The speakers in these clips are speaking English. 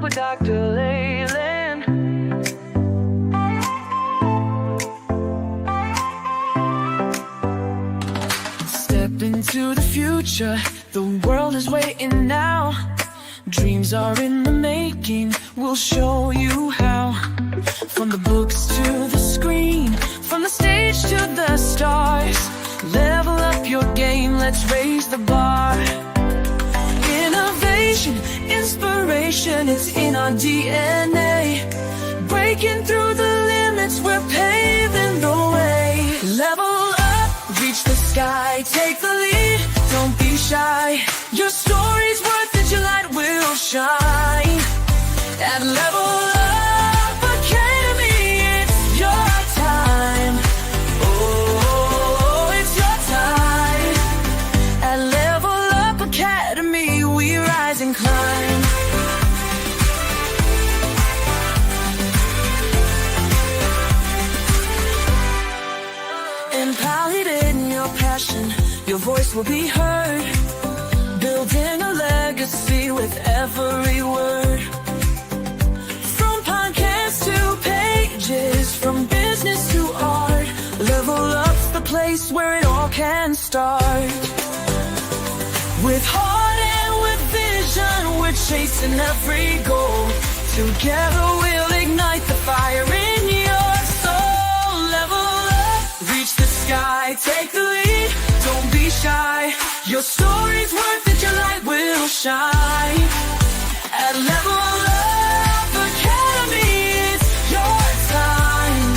with Dr. Leyland. Step into the future, the world is waiting now. Dreams are in the making, we'll show you how. From the books to the screen, from the stage to the stars. Level up your game, let's raise the bar. Innovation, inspiration, it's in our DNA. Breaking through the limits, we're paving the way. Level up, reach the sky, take the lead, don't be shy. Your story's worth it, your light will shine. At Level Up Academy, it's your time. Oh, it's your time. At Level Up Academy, we rise and climb. Empowered in your passion, your voice will be heard. Building a legacy with every word. From podcasts to pages, from business to art. Level Up's the place where it all can start. With heart and with vision, we're chasing every goal. Together we'll ignite the fire in your soul. Level up, reach the sky, take the lead, don't be shy. Your story's worth it, your light will shine. At Level Up Academy, it's your time.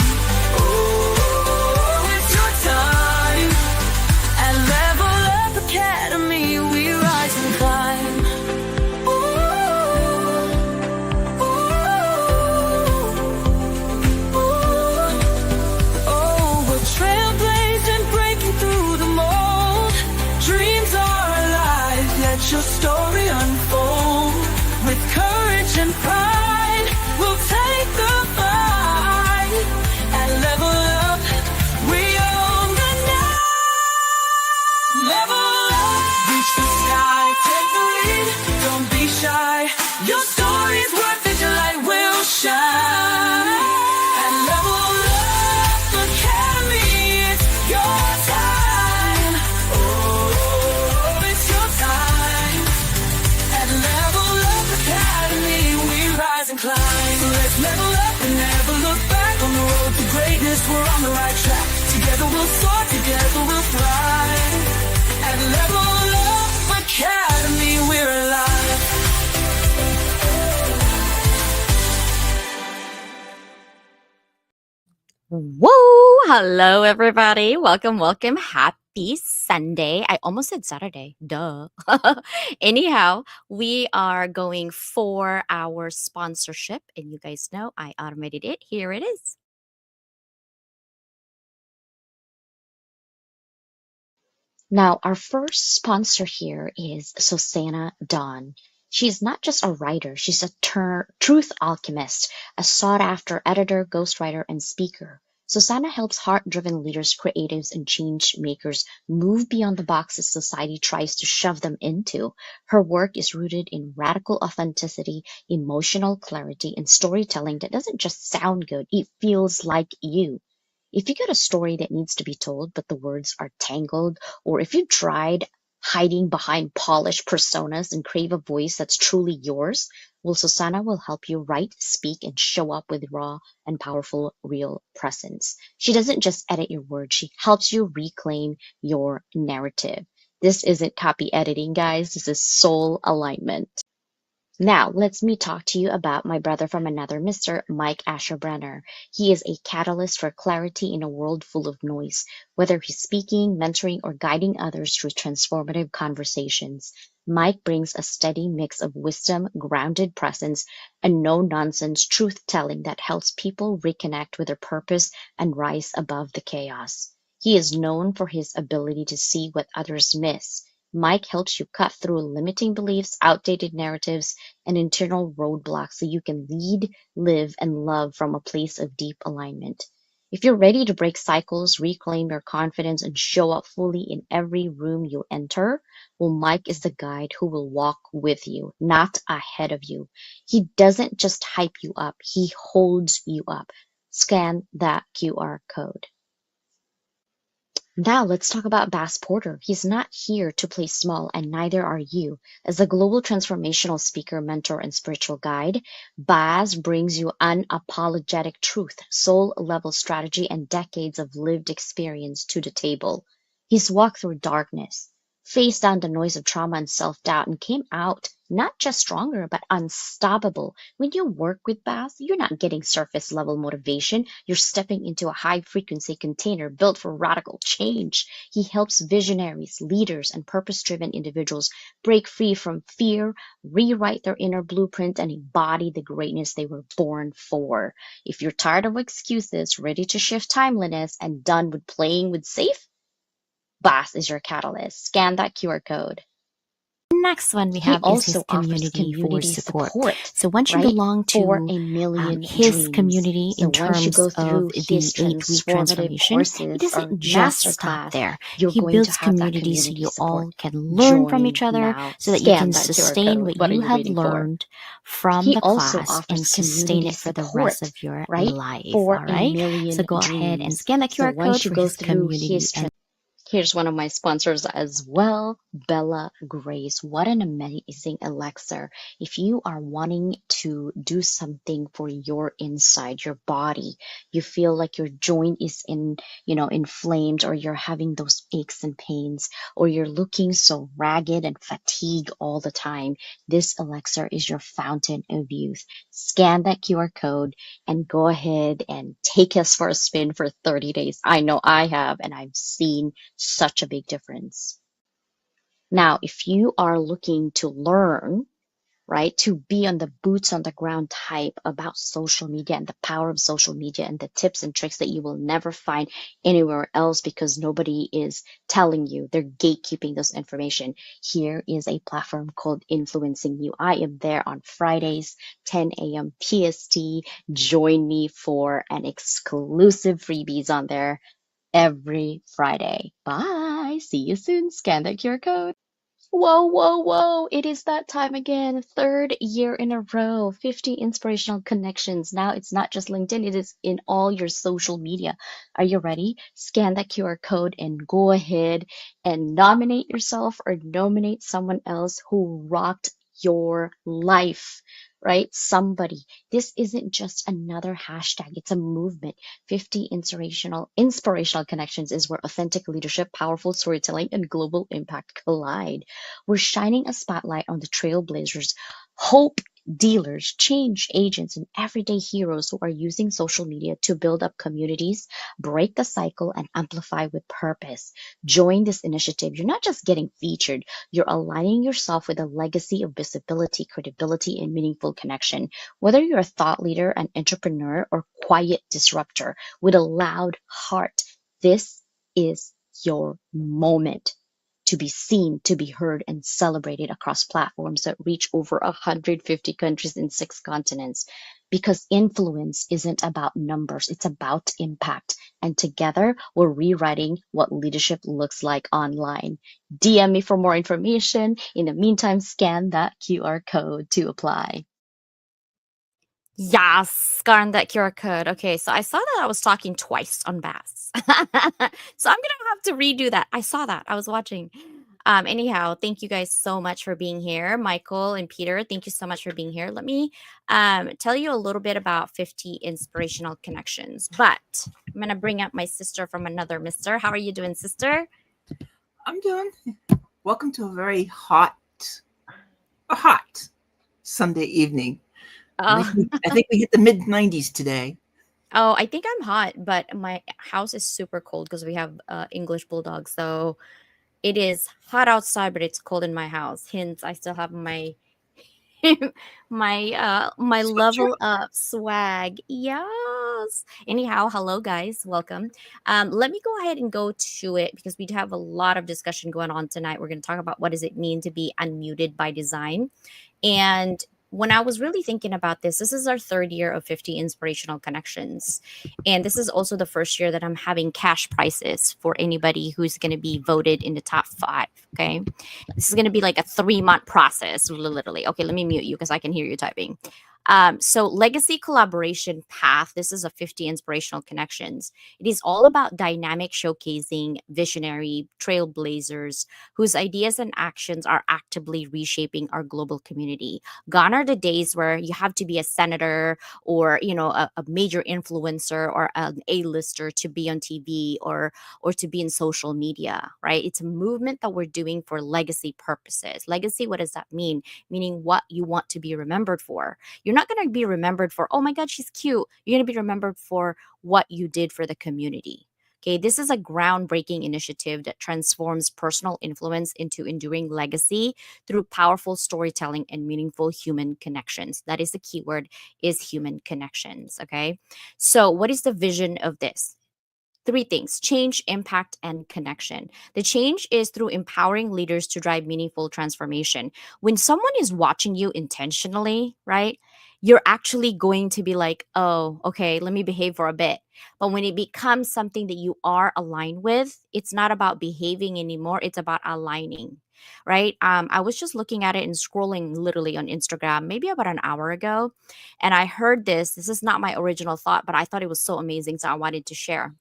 Oh, it's your time. At Level Up Academy, we rise and climb. Ooh, ooh, ooh. Oh, we're trailblazing, breaking through the mold. Dreams are alive, let your story unfold. With courage and pride, we'll take the fight. At Level Up, we own the night. Level up, reach the sky, take the lead, don't be shy. Your story's worth it, your light will shine. At Level Up Academy, it's your time. Oh, it's your time. At Level Up Academy, we rise and climb. So let's level up and never look back. On the road to greatness, we're on the right track. Together we'll soar, together we'll thrive. At Level Up Academy, we're alive. Whoa! Hello, everybody. Welcome. Happy Sunday. I almost said Saturday. Duh. Anyhow, we are going for our sponsorship, and you guys know I automated it. Here it is. Now, our first sponsor here is Susanna Dawn. She's not just a writer, she's a truth alchemist, a sought-after editor, ghostwriter, and speaker. Susanna helps heart-driven leaders, creatives, and change makers move beyond the boxes society tries to shove them into. Her work is rooted in radical authenticity, emotional clarity, and storytelling that doesn't just sound good, it feels like you. If you got a story that needs to be told, but the words are tangled, or if you've tried hiding behind polished personas and crave a voice that's truly yours, well, Susanna will help you write, speak, and show up with raw and powerful, real presence. She doesn't just edit your words, she helps you reclaim your narrative. This isn't copy editing, guys. This is soul alignment. Now, let me talk to you about my brother from another Mr. Mike Asherbrenner. He is a catalyst for clarity in a world full of noise, whether he's speaking, mentoring, or guiding others through transformative conversations. Mike brings a steady mix of wisdom, grounded presence, and no-nonsense truth-telling that helps people reconnect with their purpose and rise above the chaos. He is known for his ability to see what others miss. Mike helps you cut through limiting beliefs, outdated narratives, and internal roadblocks so you can lead, live, and love from a place of deep alignment. If you're ready to break cycles, reclaim your confidence, and show up fully in every room you enter, Well, Mike is the guide who will walk with you, not ahead of you. He doesn't just hype you up, he holds you up. Scan that QR code. Now let's talk about Bass Porter. He's not here to play small, and neither are you. As a global transformational speaker, mentor, and spiritual guide, Baz brings you unapologetic truth, soul level strategy, and decades of lived experience to the table. He's walked through darkness, faced down the noise of trauma and self doubt, and came out not just stronger, but unstoppable. When you work with Baz, you're not getting surface level motivation. You're stepping into a high frequency container built for radical change. He helps visionaries, leaders, and purpose driven individuals break free from fear, rewrite their inner blueprint, and embody the greatness they were born for. If you're tired of excuses, ready to shift timeliness, and done with playing with safe, Baz is your catalyst. Scan that QR code. Next one we He have is his also offers community for community support. support, So once you right? belong For to a million his dreams. community So in once you terms go of through the his 8-week transformative transformation, he courses or doesn't just stop masterclass, there. you're He going to builds have that communities so community you all support. can learn from Join each other now. so that you Scan can that QR sustain code. what What are you you have waiting for? learned from He the also class offers and sustain community it for the support, rest of your right? life. For All a right. So million go ahead and dreams. scan that So QR once code you for go his through community. his And here's one of my sponsors as well, Bella Grace. What an amazing elixir. If you are wanting to do something for your inside, your body, you feel like your joint is inflamed, or you're having those aches and pains, or you're looking so ragged and fatigued all the time, this elixir is your fountain of youth. Scan that QR code and go ahead and take us for a spin for 30 days. I know I have, and I've seen such a big difference. Now, if you are looking to learn, right, to be on the boots on the ground type about social media and the power of social media and the tips and tricks that you will never find anywhere else because nobody is telling you, they're gatekeeping this information. Here is a platform called Influencing You. I am there on Fridays, 10 a.m. PST. Join me for an exclusive freebies on there every Friday. Bye. See you soon. Scan that QR code. Whoa, whoa, whoa. It is that time again. Third year in a row. 50 inspirational connections. Now it's not just LinkedIn, it is in all your social media. Are you ready? Scan that QR code and go ahead and nominate yourself or nominate someone else who rocked your life, right? Somebody. This isn't just another hashtag, it's a movement. 50 inspirational connections is where authentic leadership, powerful storytelling, and global impact collide. We're shining a spotlight on the trailblazers, hope dealers, change agents, and everyday heroes who are using social media to build up communities, break the cycle, and amplify with purpose. Join this initiative. You're not just getting featured, you're aligning yourself with a legacy of visibility, credibility, and meaningful connection. Whether you're a thought leader, an entrepreneur, or quiet disruptor with a loud heart, this is your moment to be seen, to be heard, and celebrated across platforms that reach over 150 countries in 6 continents. Because influence isn't about numbers, it's about impact. And together, we're rewriting what leadership looks like online. DM me for more information. In the meantime, scan that QR code to apply. yes, scan that QR code. Okay, so I saw that I was talking twice on Bass. So I'm gonna have to redo that. I saw that. I was watching. Anyhow, thank you guys so much for being here. Michael and Peter, thank you so much for being here. Let me tell you a little bit about 50 inspirational connections. But I'm gonna bring up my sister from another mister. How are you doing, sister? I'm doing. Welcome to a very hot Sunday evening. I Oh, think we hit the mid 90s today. oh, I think I'm hot, but my house is super cold because we have English bulldogs. So it is hot outside, but it's cold in my house. Hence, I still have my my Sweatshirt. level up swag. Yes. Anyhow, hello guys, welcome. Let me go ahead and go to it because we do have a lot of discussion going on tonight. We're going to talk about what does it mean to be unmuted by design. And when I was really thinking about this is our third year of 50 Inspirational Connections. And this is also the first year that I'm having cash prizes for anybody who's going to be voted in the top 5. Okay. This is going to be like a 3-month process, literally. Okay, let me mute you because I can hear you typing. So legacy collaboration path. This is a 50 Inspirational Connections. It is all about dynamic showcasing visionary trailblazers whose ideas and actions are actively reshaping our global community. Gone are the days where you have to be a senator or a major influencer or an A-lister to be on TV or to be in social media, right? It's a movement that we're doing for legacy purposes. Legacy, what does that mean? Meaning what you want to be remembered for. You're not going to be remembered for, oh my God, she's cute. You're going to be remembered for what you did for the community. Okay, this is a groundbreaking initiative that transforms personal influence into enduring legacy through powerful storytelling and meaningful human connections. That is the keyword, is human connections. Okay, so what is the vision of this? 3 things: change, impact, and connection. The change is through empowering leaders to drive meaningful transformation. When someone is watching you intentionally, right, you're actually going to be like, oh, okay, let me behave for a bit. But when it becomes something that you are aligned with, it's not about behaving anymore, it's about aligning. Right. I was just looking at it and scrolling literally on Instagram maybe about an hour ago. And I heard this. This is not my original thought, but I thought it was so amazing. So I wanted to share.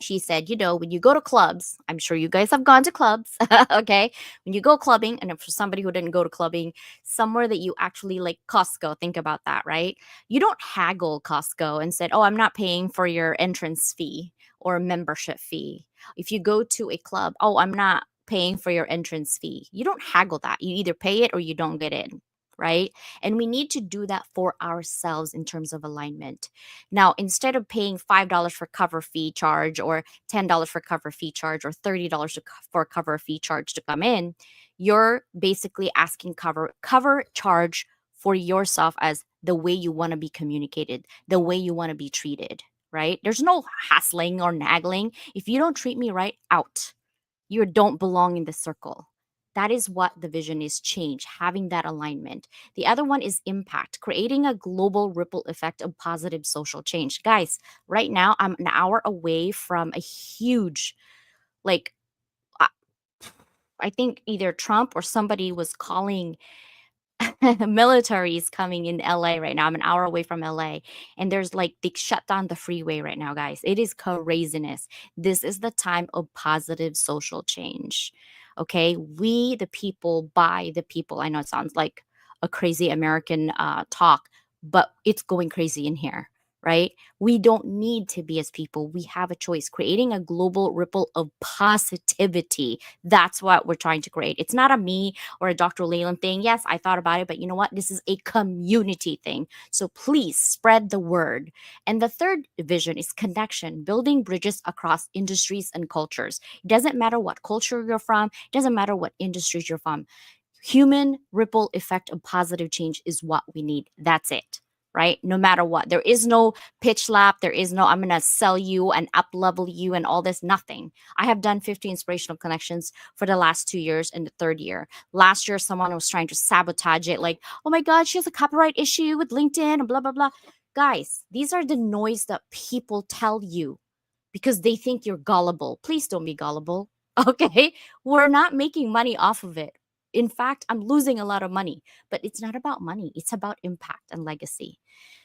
She said, when you go to clubs, I'm sure you guys have gone to clubs, okay? When you go clubbing, and for somebody who didn't go to clubbing, somewhere that you actually like Costco, think about that, right? You don't haggle Costco and said, oh, I'm not paying for your entrance fee or membership fee. If you go to a club, oh, I'm not paying for your entrance fee. You don't haggle that. You either pay it or you don't get in, right? And we need to do that for ourselves in terms of alignment. Now, instead of paying $5 for cover fee charge or $10 for cover fee charge or $30 for cover fee charge to come in, you're basically asking cover charge for yourself as the way you want to be communicated, the way you want to be treated, right? There's no hassling or naggling. If you don't treat me right, out. You don't belong in the circle. That is what the vision is: change, having that alignment. The other one is impact, creating a global ripple effect of positive social change. Guys, right now I'm an hour away from a huge, like, I I think either Trump or somebody was calling military is coming in LA right now. I'm an hour away from LA. And there's like, they shut down the freeway right now, guys. It is craziness. This is the time of positive social change. Okay. We, the people, by the people. I know it sounds like a crazy American talk, but it's going crazy in here. Right? We don't need to be as people. We have a choice, creating a global ripple of positivity. That's what we're trying to create. It's not a me or a Dr. Leyland thing. Yes, I thought about it, but you know what? This is a community thing. So please spread the word. And the third vision is connection, building bridges across industries and cultures. It doesn't matter what culture you're from, it doesn't matter what industries you're from. Human ripple effect of positive change is what we need. That's it. Right? No matter what. There is no pitch lap. There is no, I'm going to sell you and up level you and all this. Nothing. I have done 50 Inspirational Connections for the last 2 years and the third year. Last year, someone was trying to sabotage it. Like, oh my God, she has a copyright issue with LinkedIn and blah, blah, blah. Guys, these are the noise that people tell you because they think you're gullible. Please don't be gullible. Okay? We're not making money off of it. In fact, I'm losing a lot of money, but it's not about money. It's about impact and legacy.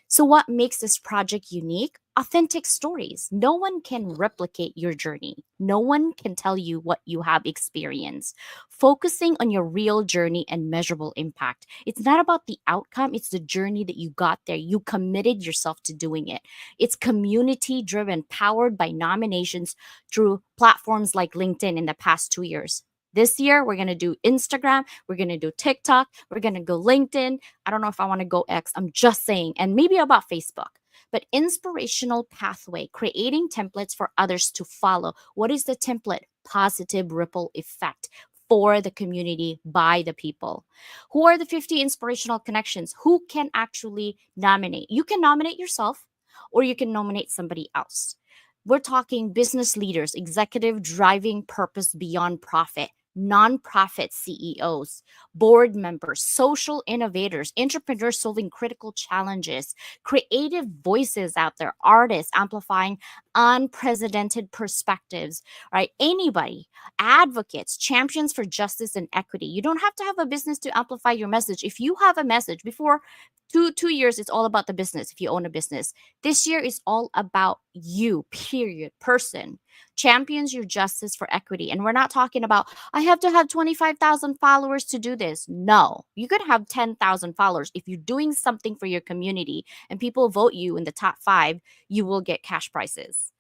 So, what makes this project unique? Authentic stories. No one can replicate your journey. No one can tell you what you have experienced. Focusing on your real journey and measurable impact. It's not about the outcome, it's the journey that you got there. You committed yourself to doing it. It's community driven, powered by nominations through platforms like LinkedIn in the past 2 years. This year, we're going to do Instagram. We're going to do TikTok. We're going to go LinkedIn. I don't know if I want to go X. I'm just saying. And maybe about Facebook. But inspirational pathway, creating templates for others to follow. What is the template? Positive ripple effect for the community, by the people. Who are the 50 inspirational connections? Who can actually nominate? You can nominate yourself or you can nominate somebody else. We're talking business leaders, executive driving purpose beyond profit. nonprofit CEOs, board members, social innovators, entrepreneurs solving critical challenges, creative voices out there, artists amplifying unprecedented perspectives, right? Anybody, advocates, champions for justice and equity. You don't have to have a business to amplify your message. If you have a message before, two years, it's all about the business. If you own a business, this year is all about you, period, person. Champions your justice for equity. And we're not talking about, I have to have 25,000 followers to do this. No, you could have 10,000 followers. If you're doing something for your community and people vote you in the top 5, you will get cash prizes.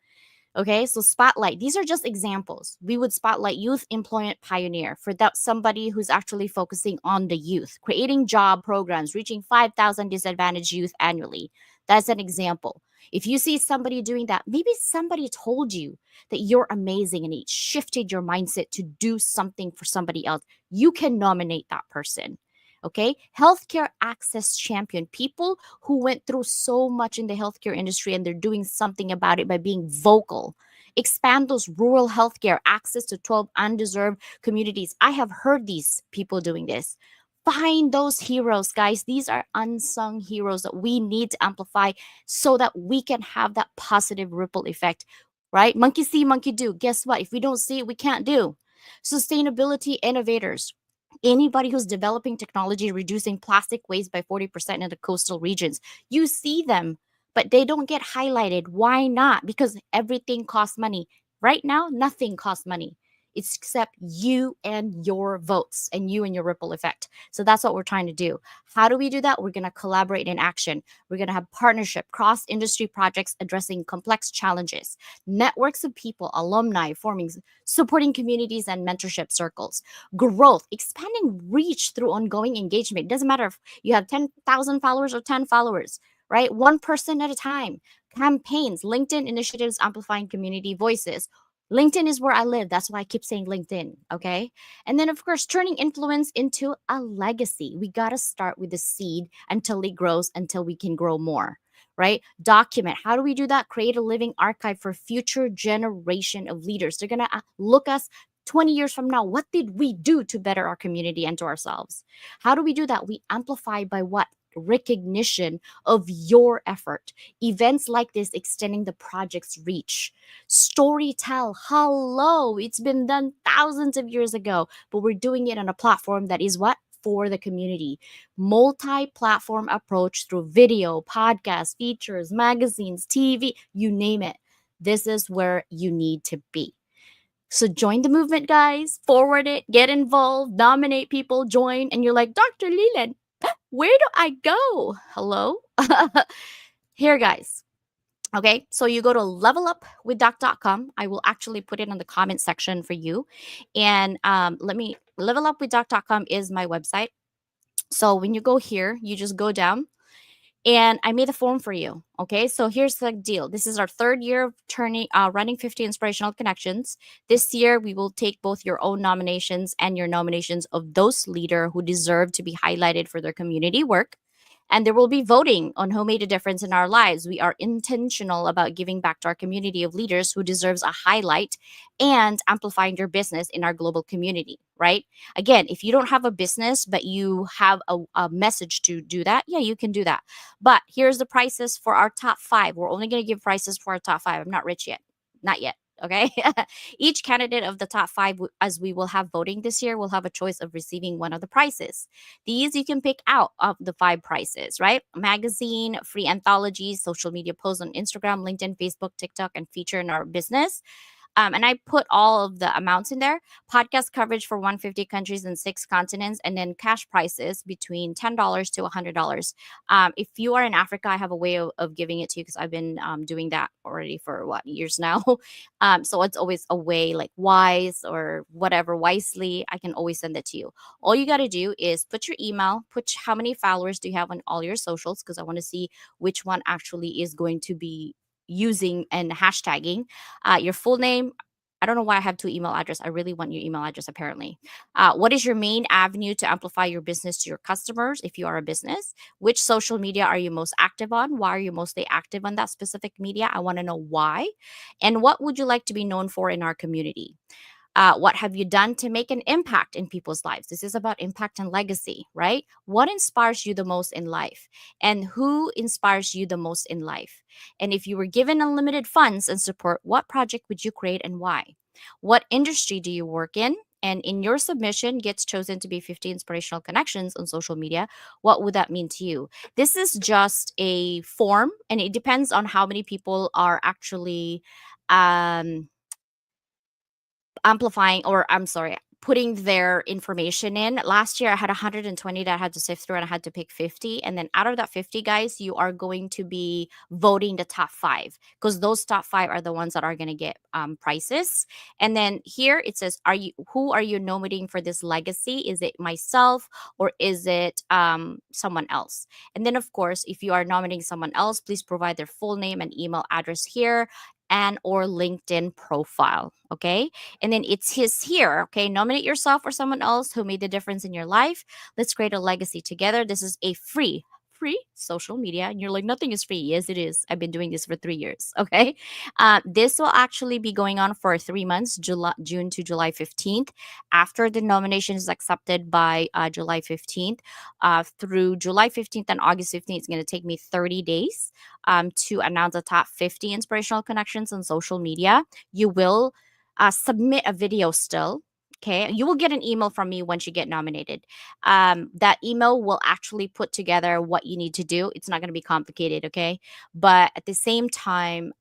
Okay, so spotlight. These are just examples. We would spotlight youth employment pioneer for that somebody who's actually focusing on the youth, creating job programs, reaching 5,000 disadvantaged youth annually. That's an example. If you see somebody doing that, maybe somebody told you that you're amazing and it shifted your mindset to do something for somebody else. You can nominate that person. Okay, healthcare access champion, people who went through so much in the healthcare industry and they're doing something about it by being vocal. Expand those rural healthcare access to 12 undeserved communities. I have heard these people doing this. Find those heroes, guys. These are unsung heroes that we need to amplify so that we can have that positive ripple effect, right? Monkey see, monkey do. Guess what? If we don't see it, we can't do. Sustainability innovators, anybody who's developing technology reducing plastic waste by 40% in the coastal regions. You see them, but they don't get highlighted. Why not? Because everything costs money. Right now, nothing costs money. It's except you and your votes and you and your ripple effect. So that's what we're trying to do. How do we do that? We're going to collaborate in action. We're going to have partnership, cross industry projects addressing complex challenges, networks of people, alumni forming, supporting communities and mentorship circles, growth, expanding reach through ongoing engagement. It doesn't matter if you have 10,000 followers or 10 followers, right? One person at a time. Campaigns, LinkedIn initiatives amplifying community voices. LinkedIn is where I live. That's why I keep saying LinkedIn. Okay. And then, of course, turning influence into a legacy. We got to start with the seed until it grows, until we can grow more, right? Document. How do we do that? Create a living archive for future generation of leaders. They're going to look us 20 years from now. What did we do to better our community and to ourselves? How do we do that? We amplify by what? Recognition of your effort. Events like this extending the project's reach. Storytell. Hello, it's been done thousands of years ago, but we're doing it on a platform that is what? For the community. Multi-platform approach through video, podcasts, features, magazines, TV, you name it. This is where you need to be. So join the movement, guys. Forward it, get involved, nominate people, join, and you're like, Dr. Leland, where do I go? Hello? Here, guys. Okay, so you go to levelupwithdoc.com. I will actually put it in the comment section for you. And levelupwithdoc.com is my website. So when you go here, you just go down and I made a form for you. Okay, so here's the deal. This is our 3rd year of running 50 Inspirational Connections. This year, we will take both your own nominations and your nominations of those leaders who deserve to be highlighted for their community work. And there will be voting on who made a difference in our lives. We are intentional about giving back to our community of leaders who deserves a highlight and amplifying your business in our global community, right? Again, if you don't have a business, but you have a message to do that, yeah, you can do that. But here's the prices for our top 5. We're only going to give prices for our top 5. I'm not rich yet. Not yet. Okay. Each candidate of the top 5, as we will have voting this year, will have a choice of receiving one of the prizes. These you can pick out of the 5 prizes, right? Magazine, free anthologies, social media posts on Instagram, LinkedIn, Facebook, TikTok, and feature in our business. And I put all of the amounts in there. Podcast coverage for 150 countries and 6 continents, and then cash prices between $10 to $100. If you are in Africa, I have a way of giving it to you because I've been doing that already for years now. So it's always a way like Wise or whatever, Wisely. I can always send it to you. All you got to do is put your email, put how many followers do you have on all your socials, because I want to see which one actually is going to be using and hashtagging your full name. I don't know why I have 2 email address. I really want your email address, apparently. What is your main avenue to amplify your business to your customers if you are a business? Which social media are you most active on? Why are you mostly active on that specific media? I want to know why. And what would you like to be known for in our community? What have you done to make an impact in people's lives? This is about impact and legacy, right? What inspires you the most in life? And who inspires you the most in life? And if you were given unlimited funds and support, what project would you create and why? What industry do you work in? And in your submission gets chosen to be 50 inspirational connections on social media. What would that mean to you? This is just a form, and it depends on how many people are actually um, amplifying, or I'm sorry, putting their information in. Last year I had 120 that I had to sift through, and I had to pick 50, and then out of that 50 guys, you are going to be voting the top 5, because those top 5 are the ones that are going to get prizes. And then here it says, who are you nominating for this legacy? Is it myself, or is it someone else? And then of course, if you are nominating someone else, please provide their full name and email address here, and or LinkedIn profile. Okay. And then it's his here. Okay. Nominate yourself or someone else who made the difference in your life. Let's create a legacy together. This is a free social media. And you're like, nothing is free. Yes, it is. I've been doing this for 3 years. Okay. This will actually be going on for 3 months, June to July 15th. After the nomination is accepted by July 15th, through July 15th and August 15th, it's going to take me 30 days to announce the top 50 inspirational connections on social media. You will submit a video still. Okay. You will get an email from me once you get nominated. That email will actually put together what you need to do. It's not going to be complicated. Okay. But at the same time,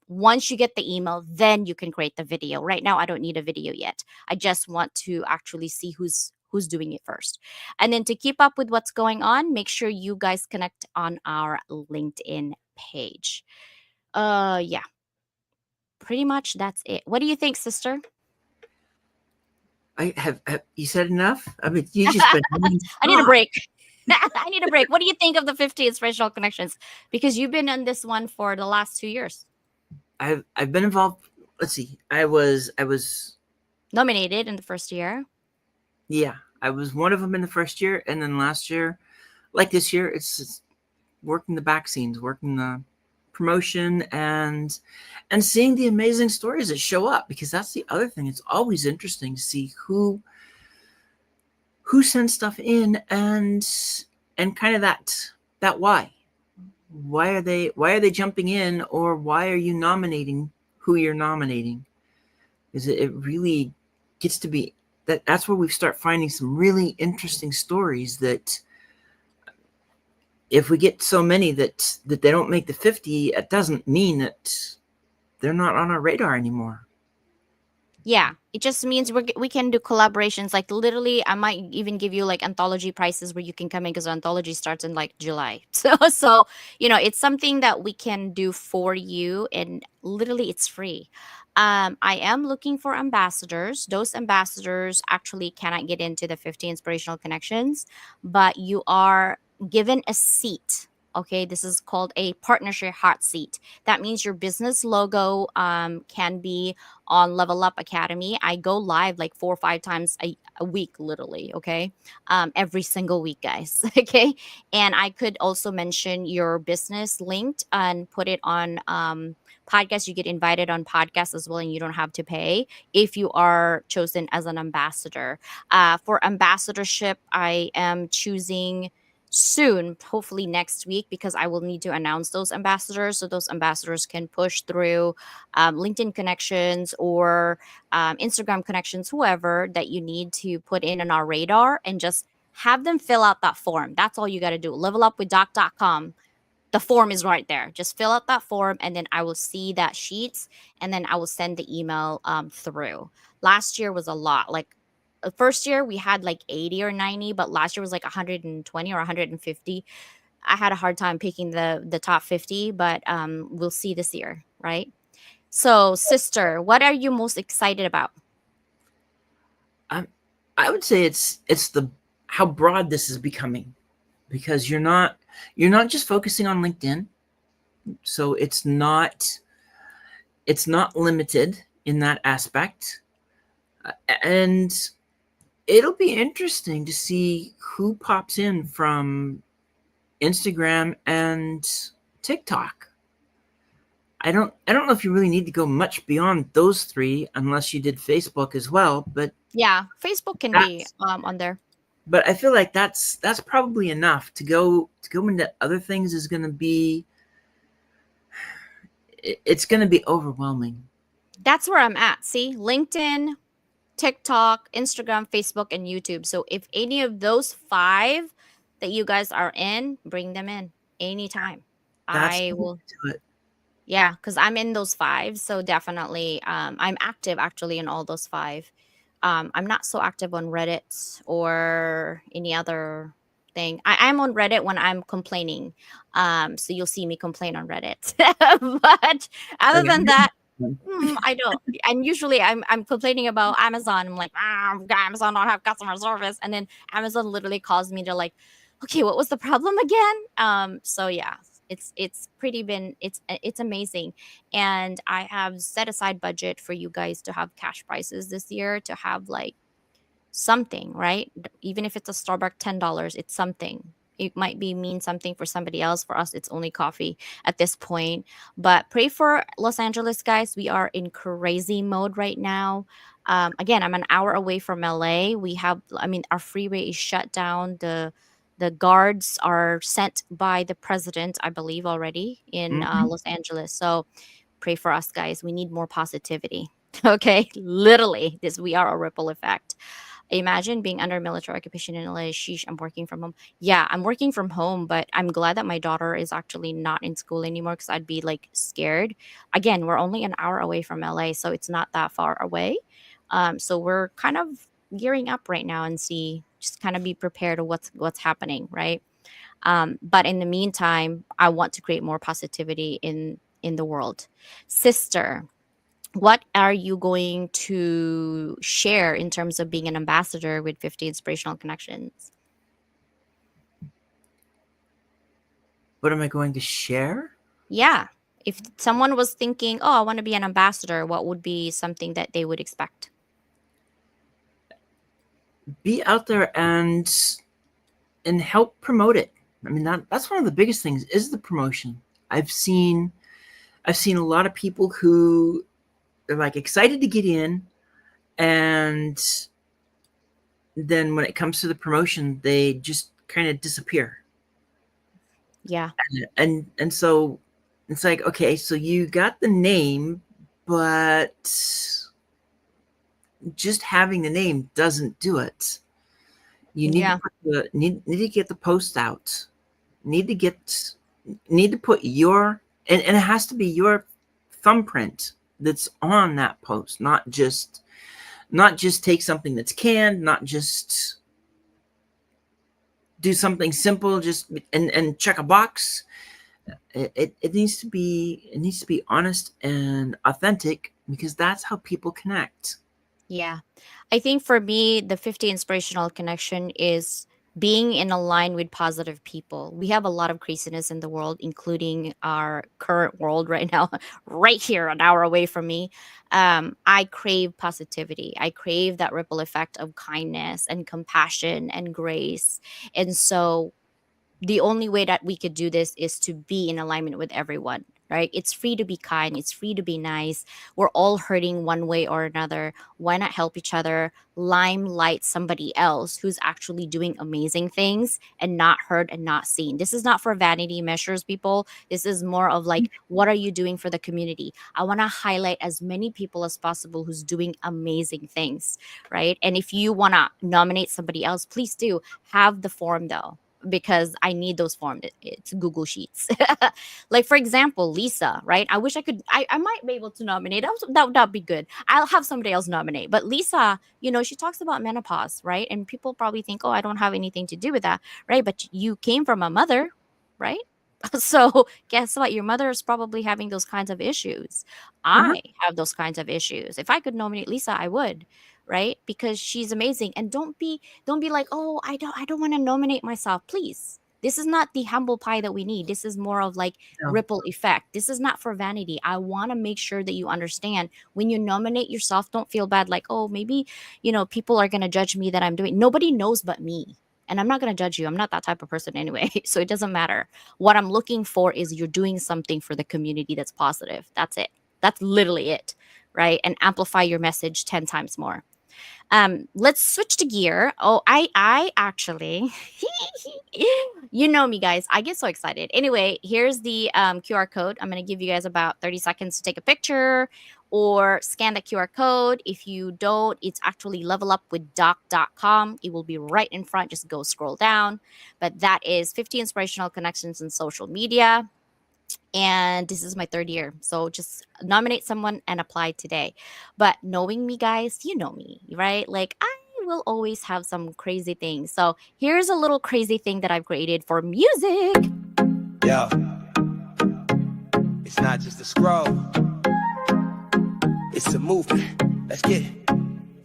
once you get the email, then you can create the video. Right now, I don't need a video yet. I just want to actually see who's doing it first. And then to keep up with what's going on, make sure you guys connect on our LinkedIn page. Yeah. Pretty much that's it. What do you think, sister? I have you said enough? I mean, you just been. I need a break. I need a break. What do you think of the 50 inspirational connections? Because you've been on this one for the last 2 years. I've been involved. Let's see. I was Nominated in the first year. Yeah, I was one of them in the first year, and then last year, like this year, it's working the back scenes, working the promotion, and seeing the amazing stories that show up, because that's the other thing. It's always interesting to see who sends stuff in, and kind of that why are they jumping in, or why are you nominating who you're nominating? Is it really gets to be that's where we start finding some really interesting stories, that if we get so many that they don't make the 50, it doesn't mean that they're not on our radar anymore. Yeah, it just means we can do collaborations. Like literally, I might even give you like anthology prices where you can come in, because anthology starts in like July. So it's something that we can do for you, and literally it's free. I am looking for ambassadors. Those ambassadors actually cannot get into the 50 inspirational connections, but you are given a seat. Okay, this is called a partnership hot seat. That means your business logo can be on Level Up Academy. I go live like 4 or 5 times a week, literally. Okay, every single week, guys. Okay, and I could also mention your business linked and put it on podcasts. You get invited on podcasts as well, and you don't have to pay if you are chosen as an ambassador. For ambassadorship, I am choosing soon, hopefully next week, because I will need to announce those ambassadors, so those ambassadors can push through LinkedIn connections or Instagram connections, whoever that you need to put in on our radar, and just have them fill out that form. That's all you got to do. Levelupwithdoc.com. The form is right there. Just fill out that form, and then I will see that sheets, and then I will send the email through. Last year was a lot. Like first year we had like 80 or 90, but last year was like 120 or 150. I had a hard time picking the top 50, but we'll see this year, right? So, sister, what are you most excited about? I would say it's the how broad this is becoming, because you're not just focusing on LinkedIn, so it's not limited in that aspect, and it'll be interesting to see who pops in from Instagram and TikTok. I don't know if you really need to go much beyond those three unless you did Facebook as well, but Yeah, Facebook can be that's on there. but I feel like that's probably enough. To go into other things is going to be it's going to be overwhelming. That's where I'm at. See, LinkedIn, TikTok, Instagram, Facebook, and YouTube. So if any of those 5 that you guys are in, bring them in anytime. That's I the way will. to do it. Yeah, because I'm in those 5. So definitely, I'm active actually in all those 5. I'm not so active on Reddit or any other thing. I'm on Reddit when I'm complaining. So you'll see me complain on Reddit. But other Okay. than that, I don't. And usually I'm complaining about Amazon. I'm like, Amazon don't have customer service. And then Amazon literally calls me. They're like, okay, what was the problem again? So yeah, it's pretty been it's amazing. And I have set aside budget for you guys to have cash prices this year to have like something, right? Even if it's a Starbucks $10, it's something. It might be mean something for somebody else. For us, it's only coffee at this point. But pray for Los Angeles, guys. We are in crazy mode right now. Again, I'm an hour away from LA. We have, I mean, our freeway is shut down. The guards are sent by the president, I believe, already in Mhm. Los Angeles. So pray for us, guys. We need more positivity. Okay, literally, this we are a ripple effect. Imagine being under military occupation in LA. Sheesh, I'm working from home. Yeah, I'm working from home, but I'm glad that my daughter is actually not in school anymore because I'd be like scared. Again, we're only an hour away from LA, so it's not that far away. So we're kind of gearing up right now and see, just kind of be prepared of what's happening, right? But in the meantime, I want to create more positivity in the world. Sister, what are you going to share in terms of being an ambassador with 50 Inspirational Connections? What am I going to share? Yeah. If someone was thinking, oh, I want to be an ambassador, what would be something that they would expect? Be out there and help promote it. I mean that's one of the biggest things is the promotion. I've seen a lot of people who are like excited to get in, and then when it comes to the promotion, they just kind of disappear. Yeah. And so it's like, okay, so you got the name, but just having the name doesn't do it. You need to Yeah. need to get the post out. Need to get need to put your and it has to be your thumbprint that's on that post, not just take something that's canned, not just do something simple, just and check a box. It needs to be honest and authentic because that's how people connect. Yeah. I think for me, the 50 Inspirational Connection is being in a line with positive people. We have a lot of craziness in the world, including our current world right now, right here, an hour away from me. I crave positivity. I crave that ripple effect of kindness and compassion and grace. And so the only way that we could do this is to be in alignment with everyone, right? It's free to be kind, it's free to be nice. We're all hurting one way or another. Why not help each other, limelight somebody else who's actually doing amazing things and not heard and not seen? This is not for vanity measures, people. This is more of like, what are you doing for the community? I want to highlight as many people as possible who's doing amazing things, right? And if you want to nominate somebody else, please do have the form though, because I need those forms. It's Google Sheets. Like for example, Lisa, right? I wish I could. I might be able to nominate. That'd be good. I'll have somebody else nominate. But Lisa, she talks about menopause, right? And people probably think, oh, I don't have anything to do with that, right? But you came from a mother, right? So guess what? Your mother is probably having those kinds of issues. Uh-huh. I have those kinds of issues. If I could nominate Lisa, I would, right? Because she's amazing. And don't be like, oh, I don't want to nominate myself. Please. This is not the humble pie that we need. This is more of like No. ripple effect. This is not for vanity. I want to make sure that you understand when you nominate yourself, don't feel bad like, oh, maybe, people are going to judge me that I'm doing. Nobody knows but me. And I'm not going to judge you. I'm not that type of person anyway. So it doesn't matter. What I'm looking for is you're doing something for the community that's positive. That's it. That's literally it. Right. And amplify your message 10 times more. Let's switch to gear. Oh, I actually, you know me, guys. I get so excited. Anyway, here's the QR code. I'm going to give you guys about 30 seconds to take a picture or scan the QR code. If you don't, it's actually levelupwithdoc.com. It will be right in front. Just go scroll down. But that is 50 inspirational connections in social media. And this is my third year. So just nominate someone and apply today. But knowing me, guys, you know me, right? Like I will always have some crazy things. So here's a little crazy thing that I've created for music. Yeah. It's not just a scroll. It's a movement. Let's get it.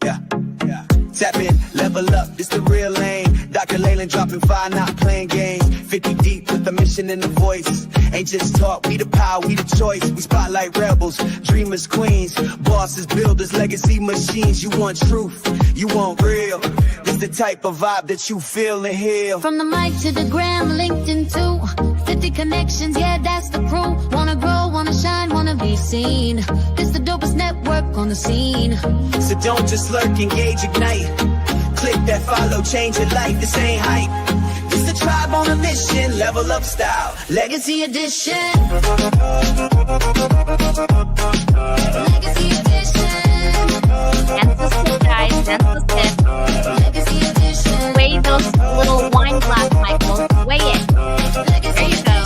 Yeah. Yeah. Tap in, level up, it's the real lane. Dr. Leyland dropping fire, not playing games. 50 deep with the mission in the voice. Ain't just talk, we the power, we the choice. We spotlight rebels, dreamers, queens, bosses, builders, legacy machines. You want truth, you want real. This the type of vibe that you feel and heal. From the mic to the gram, LinkedIn too. 50 connections, yeah, that's the crew. Wanna grow, wanna shine, wanna be seen. This the dopest network on the scene. So don't just lurk, engage, ignite. Click that follow, change your life, this ain't hype. This the tribe on a mission, level up style. Legacy edition. Legacy edition. Dance the step, guys. Dance the step. Legacy edition. Weigh those little wine glass, Michael. Weigh it. There you go.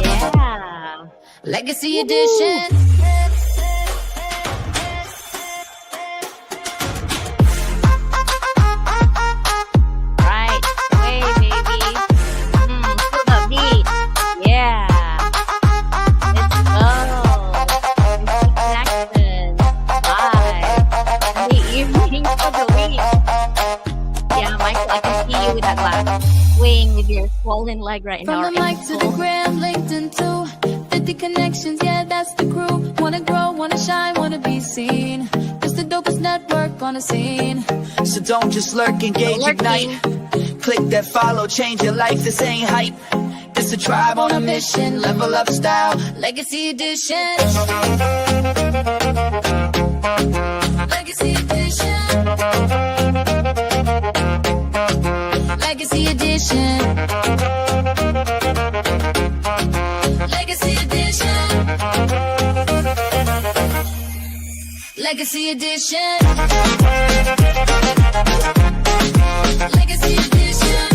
Yeah. Legacy edition. Right. Way, baby. Feel the beat. Yeah. Let's go. Connection. Bye. The evening for the week. Yeah, Michael, I can see you with that glass. Swing with your swollen leg right now. From the mic to the gram, LinkedIn too. 50 connections, yeah, that's the crew. Wanna grow, wanna shine, wanna be seen. It's the dopest network on the scene. So don't just lurk, engage, ignite. Click that follow, change your life, this ain't hype. This a tribe on a mission, level up style. Legacy edition. Legacy edition. Legacy edition. Legacy edition. Legacy edition. Legacy edition.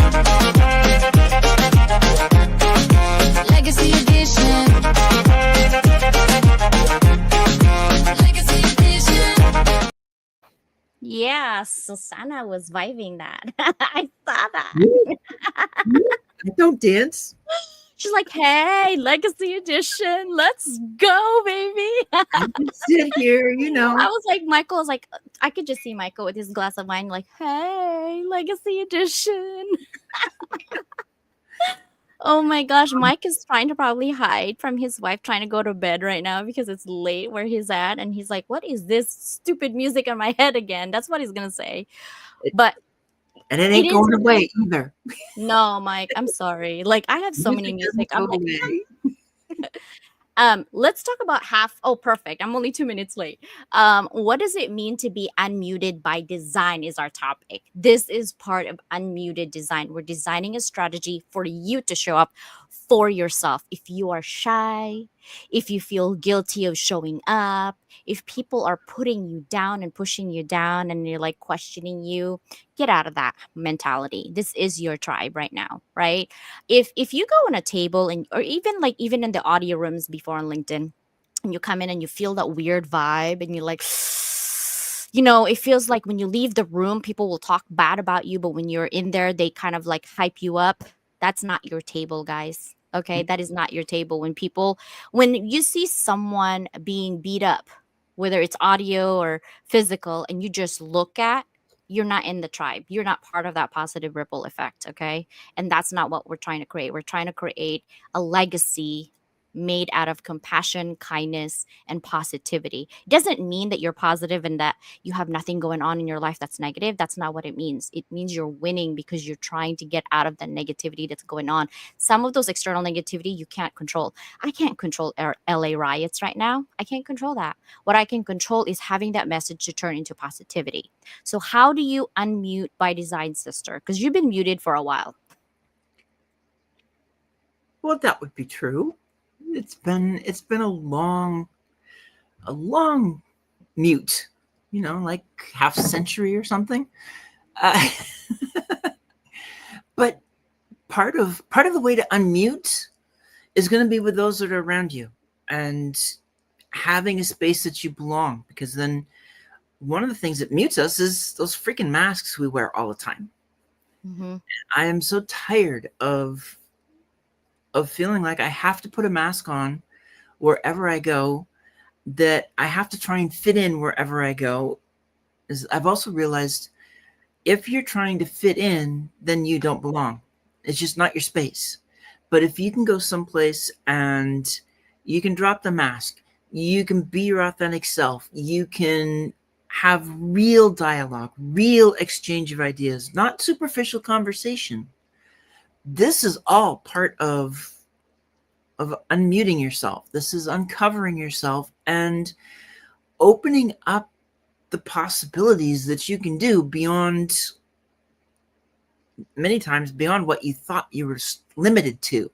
Legacy edition. Legacy edition. Yeah, Susanna was vibing that. I saw that. I don't dance. She's like, hey, Legacy Edition, let's go, baby. I just sit here, you know. I was like, Michael was like, I could just see Michael with his glass of wine, like, hey, Legacy Edition. Oh my gosh, Mike is trying to probably hide from his wife, trying to go to bed right now because it's late where he's at. And he's like, what is this stupid music in my head again? That's what he's going to say. But And it ain't is- going away either. no, Mike, I'm sorry. Like, I have so many music. I'm like, let's talk about perfect. I'm only 2 minutes late. What does it mean to be unmuted by design is our topic. This is part of unmuted design. We're designing a strategy for you to show up for yourself. If you are shy, if you feel guilty of showing up, if people are putting you down and pushing you down and you're like questioning you, get out of that mentality. This is your tribe right now, right? If you go on a table and or even in the audio rooms before on LinkedIn, and you come in and you feel that weird vibe and you're like, it feels like when you leave the room, people will talk bad about you, but when you're in there, they kind of like hype you up. That's not your table, guys. Okay, that is not your table. When you see someone being beat up, whether it's audio or physical, and you just look at, you're not in the tribe. You're not part of that positive ripple effect. Okay, and that's not what we're trying to create. We're trying to create a legacy made out of compassion, kindness, and positivity. It doesn't mean that you're positive and that you have nothing going on in your life that's negative. That's not what it means. It means you're winning because you're trying to get out of the negativity that's going on. Some of those external negativity you can't control. I can't control LA riots right now. I can't control that. What I can control is having that message to turn into positivity. So, how do you unmute by design, sister? Because you've been muted for a while. Well, that would be true. It's been a long mute, like half century or something. Uh, but part of the way to unmute is going to be with those that are around you and having a space that you belong, because then one of the things that mutes us is those freaking masks we wear all the time. Mm-hmm. I am so tired of feeling like I have to put a mask on wherever I go, that I have to try and fit in wherever I go. I've also realized if you're trying to fit in, then you don't belong. It's just not your space. But if you can go someplace and you can drop the mask, you can be your authentic self, you can have real dialogue, real exchange of ideas, not superficial conversation. This is all part of unmuting yourself. This is uncovering yourself and opening up the possibilities that you can do beyond, many times beyond what you thought you were limited to.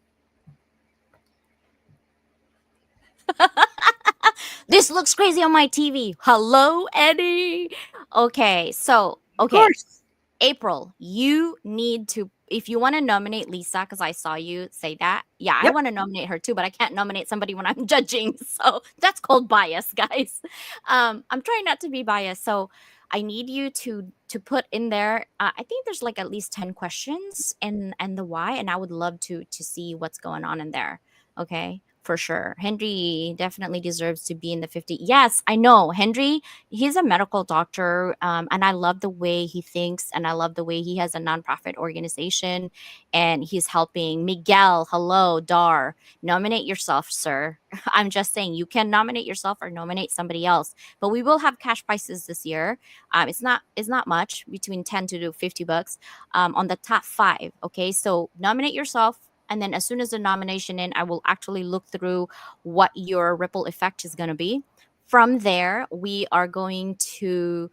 This looks crazy on my TV. Hello, Eddie. Okay, so Of okay, course. April, you need to, if you want to nominate Lisa, because I saw you say that. Yeah, I Yep. want to nominate her too, but I can't nominate somebody when I'm judging. So that's called bias, guys. I'm trying not to be biased. So I need you to put in there. I think there's like at least 10 questions and the why, and I would love to see what's going on in there. Okay, for sure. Henry definitely deserves to be in the 50. Yes, I know. Henry, he's a medical doctor, and I love the way he thinks, and I love the way he has a nonprofit organization, and he's helping Miguel. Hello, Dar. Nominate yourself, sir. I'm just saying you can nominate yourself or nominate somebody else, but we will have cash prizes this year. It's not much, between 10 to $50 on the top 5. Okay, so nominate yourself. And then as soon as the nomination in, I will actually look through what your ripple effect is going to be. From there, we are going to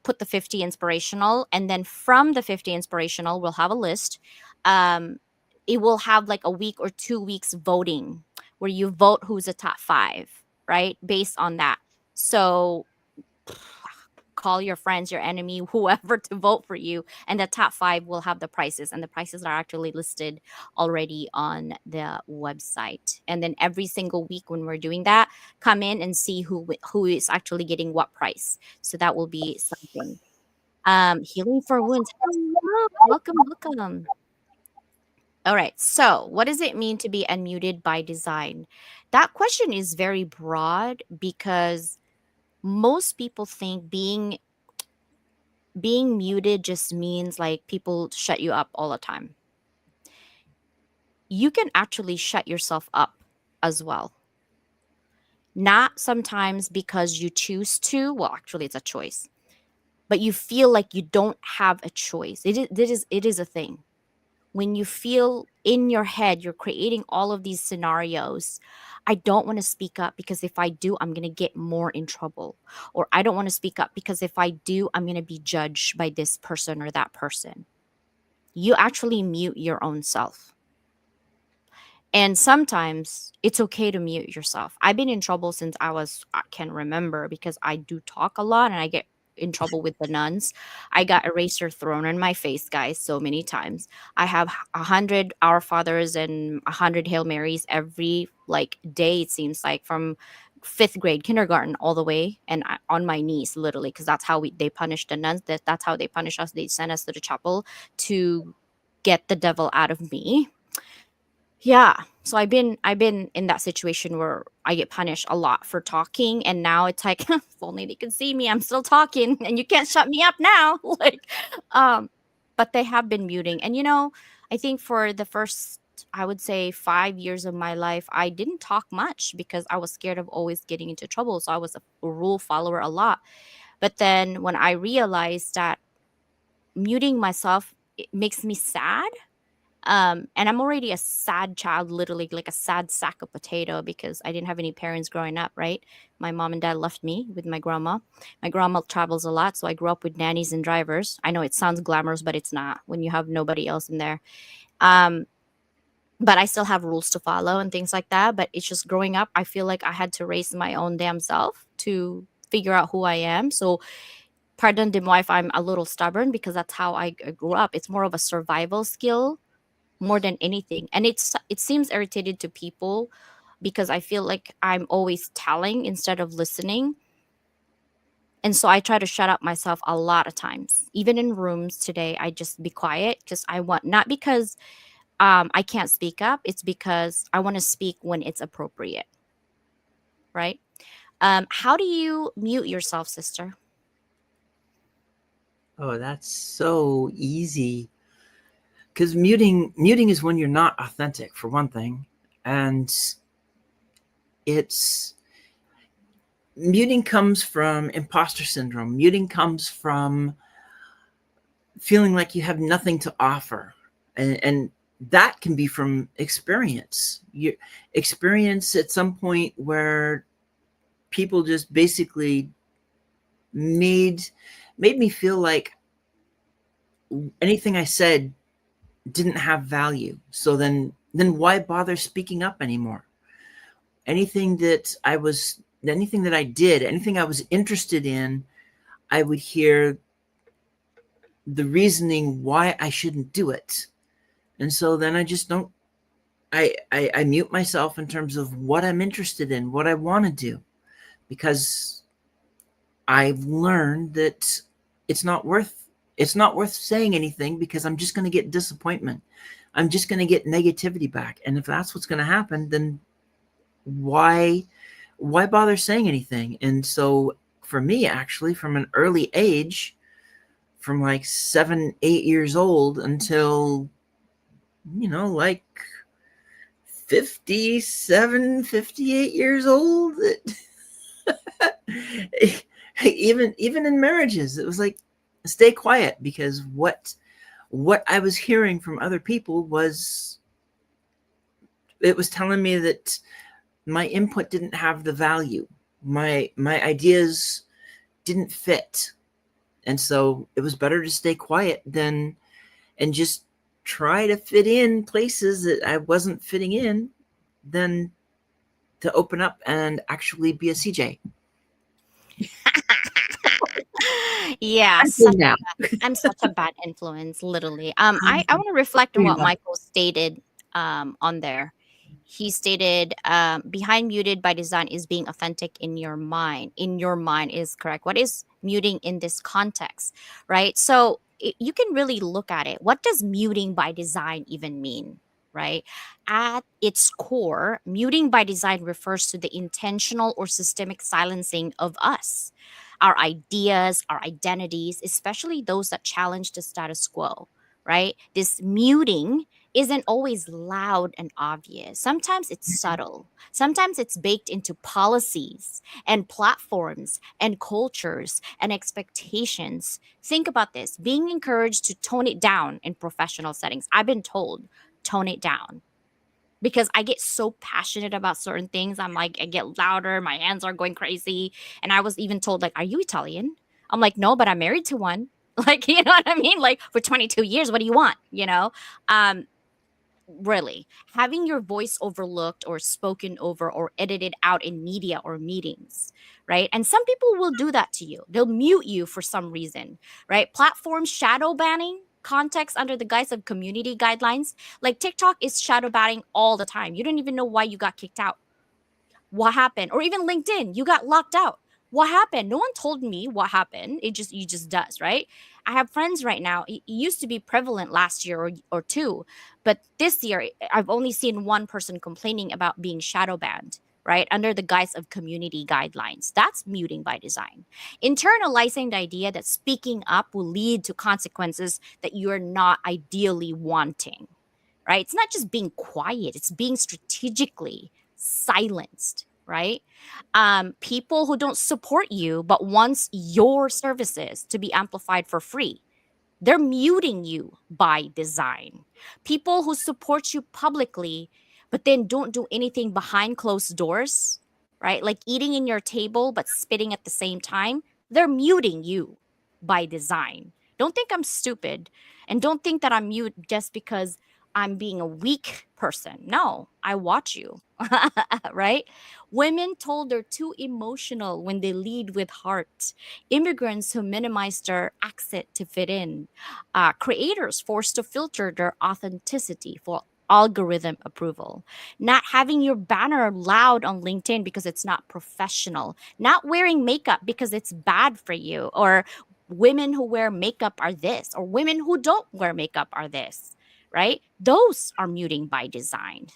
put the 50 inspirational. And then from the 50 inspirational, we'll have a list. It will have like a week or 2 weeks voting where you vote who's the top 5, right? Based on that. So call your friends, your enemy, whoever to vote for you. And the top 5 will have the prices. And the prices are actually listed already on the website. And then every single week when we're doing that, come in and see who is actually getting what price. So that will be something. Healing for wounds. Hello. Welcome. All right. So, what does it mean to be unmuted by design? That question is very broad because most people think being muted just means like people shut you up all the time. You can actually shut yourself up as well. Not sometimes because you choose to, well, actually it's a choice, but you feel like you don't have a choice. It is a thing. When you feel in your head, you're creating all of these scenarios. I don't want to speak up because if I do, I'm going to get more in trouble. Or I don't want to speak up because if I do, I'm going to be judged by this person or that person. You actually mute your own self. And sometimes it's okay to mute yourself. I've been in trouble since I can remember because I do talk a lot and I get in trouble with the nuns. I got eraser thrown in my face, guys, so many times. I have 100 Our Fathers and 100 Hail Marys every like day, it seems like, from 5th grade, kindergarten, all the way, and on my knees, literally, because that's how they punish the nuns. That's how they punish us. They send us to the chapel to get the devil out of me. Yeah. So I've been in that situation where I get punished a lot for talking, and now it's like if only they could see me, I'm still talking and you can't shut me up now. Like but they have been muting. And I think for the first I would say 5 years of my life, I didn't talk much because I was scared of always getting into trouble. So I was a rule follower a lot. But then when I realized that muting myself, it makes me sad. And I'm already a sad child, literally like a sad sack of potato because I didn't have any parents growing up, right? My mom and dad left me with my grandma. My grandma travels a lot, so I grew up with nannies and drivers. I know it sounds glamorous, but it's not when you have nobody else in there. Um, but I still have rules to follow and things like that. But it's just growing up, I feel like I had to raise my own damn self to figure out who I am. So pardon de moi if I'm a little stubborn because that's how I grew up. It's more of a survival skill more than anything. And it seems irritated to people because I feel like I'm always telling instead of listening. And so I try to shut up myself a lot of times. Even in rooms today, I just be quiet because I want, not because I can't speak up, it's because I want to speak when it's appropriate, right? How do you mute yourself, sister? Oh, that's so easy. Because muting is when you're not authentic, for one thing, and it's muting comes from imposter syndrome. Muting comes from feeling like you have nothing to offer, and that can be from experience. You experience at some point where people just basically made me feel like anything I said didn't have value. So then why bother speaking up anymore? Anything that I did, anything I was interested in, I would hear the reasoning why I shouldn't do it. And so then I just don't, I mute myself in terms of what I'm interested in, what I want to do, because I've learned that it's not worth saying anything because I'm just going to get disappointment. I'm just going to get negativity back. And if that's what's going to happen, then why bother saying anything? And so for me, actually, from an early age, from like 7, 8 years old until, like 57, 58 years old, even in marriages, it was like, stay quiet, because what I was hearing from other people was telling me that my input didn't have the value. My ideas didn't fit. And so it was better to stay quiet and just try to fit in places that I wasn't fitting in than to open up and actually be a CJ. Yeah, I'm such a bad influence, literally. I want to reflect on what Michael stated on there. He stated, behind muted by design is being authentic in your mind. In your mind is correct. What is muting in this context, right? So you can really look at it. What does muting by design even mean, right? At its core, muting by design refers to the intentional or systemic silencing of us, our ideas, our identities, especially those that challenge the status quo, right? This muting isn't always loud and obvious. Sometimes it's subtle. Sometimes it's baked into policies and platforms and cultures and expectations. Think about this, being encouraged to tone it down in professional settings. I've been told, tone it down. Because I get so passionate about certain things. I'm like, I get louder, my hands are going crazy. And I was even told, like, are you Italian? I'm like, no, but I'm married to one. Like, you know what I mean? Like, for 22 years, what do you want? Really, having your voice overlooked or spoken over or edited out in media or meetings, right? And some people will do that to you. They'll mute you for some reason, right? Platforms shadow banning context under the guise of community guidelines. Like TikTok is shadow banning all the time. You don't even know why you got kicked out. What happened? Or even LinkedIn, you got locked out. What happened? No one told me what happened. You just does, right? I have friends right now. It used to be prevalent last year or two, but this year I've only seen one person complaining about being shadow banned, right? Under the guise of community guidelines. That's muting by design. Internalizing the idea that speaking up will lead to consequences that you're not ideally wanting, right? It's not just being quiet, it's being strategically silenced, right? People who don't support you but wants your services to be amplified for free, they're muting you by design. People who support you publicly but then don't do anything behind closed doors, right? Like eating in your table but spitting at the same time, they're muting you by design. Don't think I'm stupid, and don't think that I'm mute just because I'm being a weak person. No, I watch you, right? Women told they're too emotional when they lead with heart. Immigrants who minimize their accent to fit in. Creators forced to filter their authenticity for algorithm approval. Not having your banner loud on LinkedIn because it's not professional. Not wearing makeup because it's bad for you. Or women who wear makeup are this. Or women who don't wear makeup are this. Right? Those are muting by design.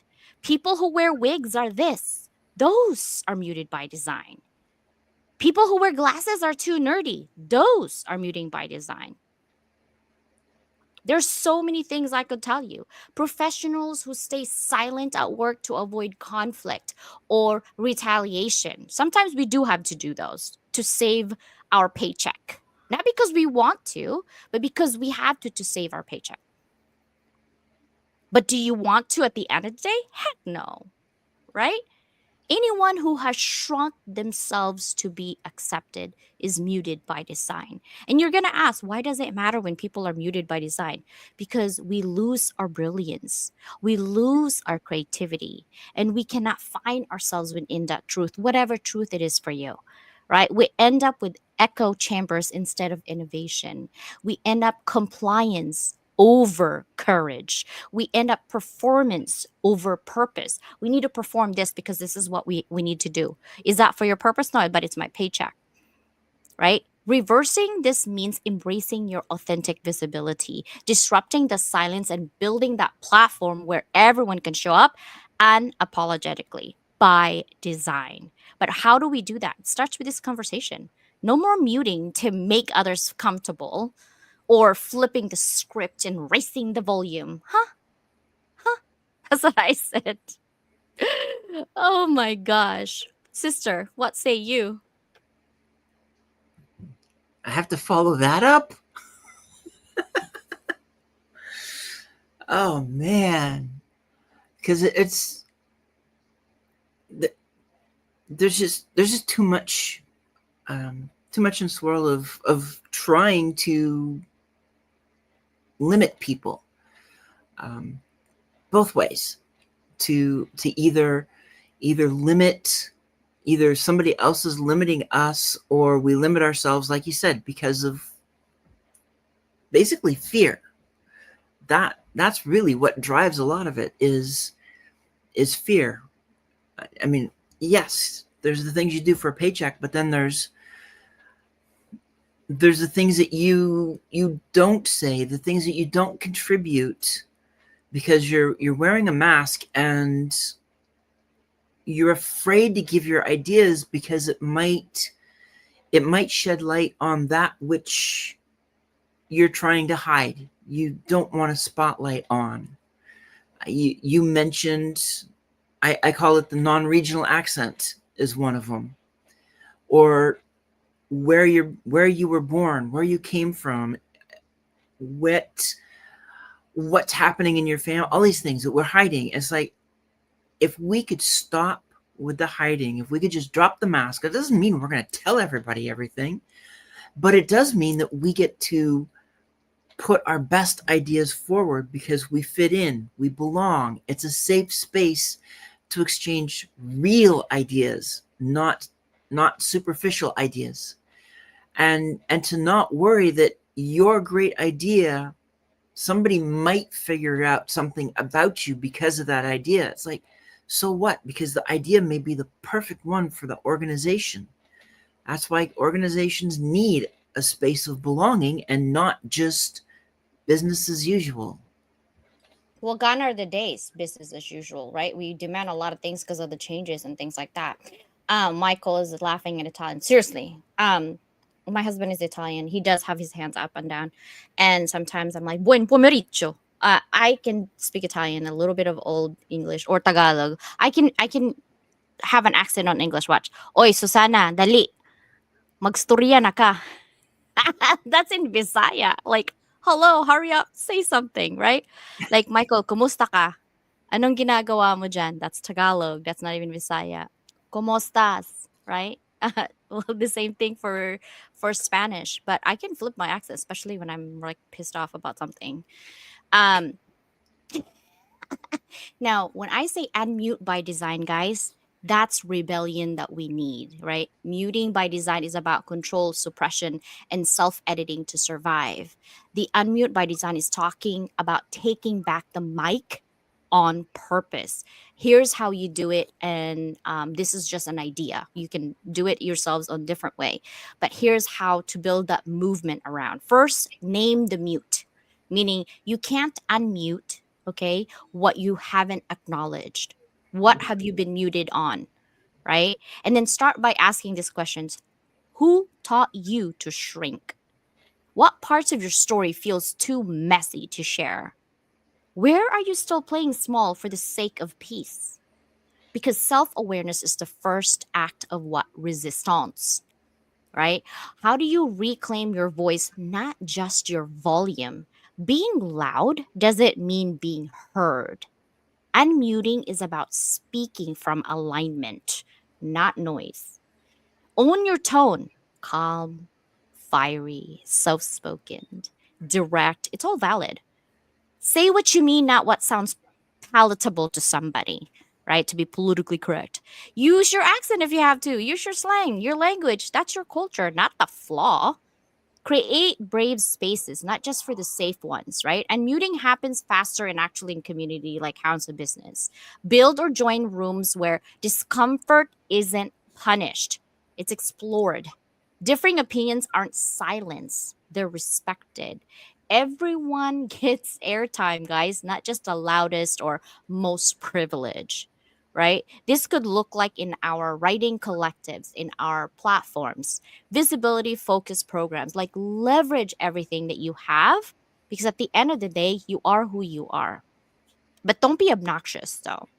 People who wear wigs are this. Those are muted by design. People who wear glasses are too nerdy. Those are muting by design. There's so many things I could tell you. Professionals who stay silent at work to avoid conflict or retaliation. Sometimes we do have to do those to save our paycheck. Not because we want to, but because we have to save our paycheck. But do you want to at the end of the day? Heck no. Right? Anyone who has shrunk themselves to be accepted is muted by design. And you're going to ask, why does it matter when people are muted by design? Because we lose our brilliance, we lose our creativity, and we cannot find ourselves within that truth, whatever truth it is for you, right? We end up with echo chambers instead of innovation. We end up compliance over courage. We end up performance over purpose. We need to perform this because this is what we need to do. Is that for your purpose? No, but it's my paycheck, right? Reversing this means embracing your authentic visibility, disrupting the silence, and building that platform where everyone can show up unapologetically by design. But how do we do that? It starts with this conversation. No more muting to make others comfortable, or flipping the script and raising the volume. Huh? That's what I said. Oh my gosh. Sister, what say you? I have to follow that up. Oh man, because there's just too much in this world of trying to limit people, both ways, to either limit, either somebody else is limiting us, or we limit ourselves, like you said, because of basically fear. That's really what drives a lot of it, is fear. I mean, yes, there's the things you do for a paycheck, but then there's the things that you don't say, the things that you don't contribute, because you're wearing a mask and you're afraid to give your ideas because it might shed light on that which you're trying to hide. You don't want a spotlight on. You mentioned, I call it the non-regional accent is one of them, or where you were born, where you came from, what's happening in your family, all these things that we're hiding. It's like, if we could stop with the hiding, if we could just drop the mask, it doesn't mean we're going to tell everybody everything, but it does mean that we get to put our best ideas forward because we fit in, we belong. It's a safe space to exchange real ideas, not superficial ideas. And to not worry that your great idea, somebody might figure out something about you because of that idea. It's like, so what? Because the idea may be the perfect one for the organization. That's why organizations need a space of belonging and not just business as usual. Well, gone are the days business as usual, right? We demand a lot of things because of the changes and things like that. Michael is laughing in Italian. Seriously. My husband is Italian. He does have his hands up and down. And sometimes I'm like, buon pomeriggio. I can speak Italian, a little bit of Old English or Tagalog. I can have an accent on English. Watch. Oy, Susana, dali. Magstorya na ka. That's in Visaya. Like, hello, hurry up, say something, right? Like, Michael, kumusta ka? Anong ginagawa mo dyan? That's Tagalog. That's not even Visaya. ¿Cómo estás? Right? Well, the same thing for Spanish, but I can flip my accent, especially when I'm like pissed off about something. Um, Now, when I say unmute by design, guys, that's rebellion that we need, right? Muting by design is about control, suppression, and self editing to survive. The unmute by design is talking about taking back the mic on purpose. Here's how you do it. And this is just an idea. You can do it yourselves on different way. But here's how to build that movement around. First, name the mute, meaning you can't unmute, okay, what you haven't acknowledged. What have you been muted on, right? And then start by asking these questions. Who taught you to shrink? What parts of your story feels too messy to share? Where are you still playing small for the sake of peace? Because self-awareness is the first act of what? Resistance, right? How do you reclaim your voice, not just your volume? Being loud doesn't mean being heard. Unmuting is about speaking from alignment, not noise. Own your tone. Calm, fiery, soft spoken, direct. It's all valid. Say what you mean, not what sounds palatable to somebody, right? To be politically correct. Use your accent if you have to. Use your slang, your language. That's your culture, not the flaw. Create brave spaces, not just for the safe ones, right? And muting happens faster and actually in community like Hounds of Business. Build or join rooms where discomfort isn't punished, it's explored. Differing opinions aren't silenced, they're respected. Everyone gets airtime, guys, not just the loudest or most privileged, right? This could look like in our writing collectives, in our platforms, visibility focused programs, like leverage everything that you have because at the end of the day, you are who you are. But don't be obnoxious though,